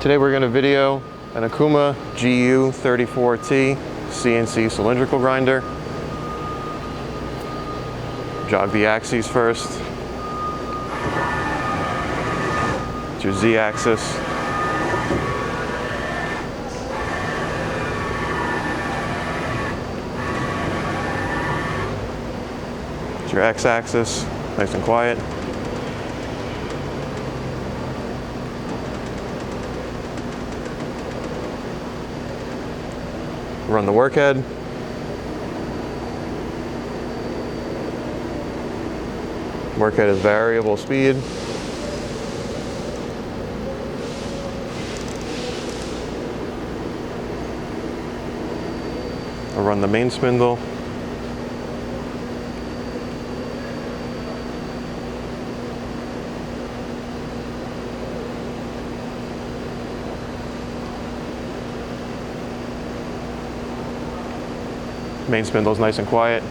Today we're going to video an Okuma Gu-34T Cnc cylindrical grinder. Jog the axes first. It's your Z-axis. It's your X-axis, nice and quiet. Run the Workhead. Workhead is variable speed. I'll run the main spindle. Main spindle is nice and quiet.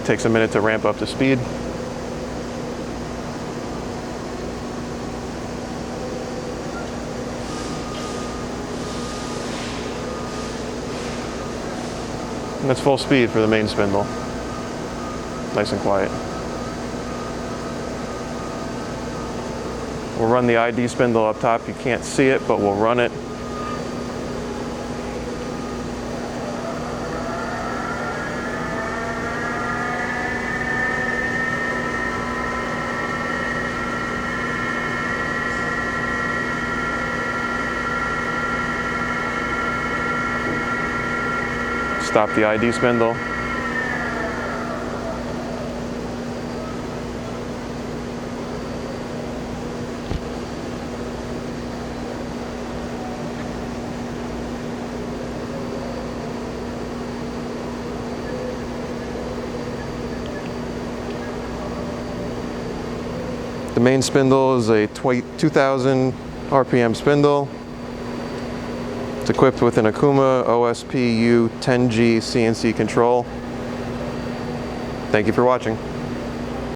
Takes a minute to ramp up to speed. And that's full speed for the main spindle. Nice and quiet. We'll run the ID spindle up top. You can't see it, but we'll run it. Stop the ID spindle. The main spindle is a 2000 RPM spindle. It's equipped with an Okuma OSP-U 10G CNC control. Thank you for watching.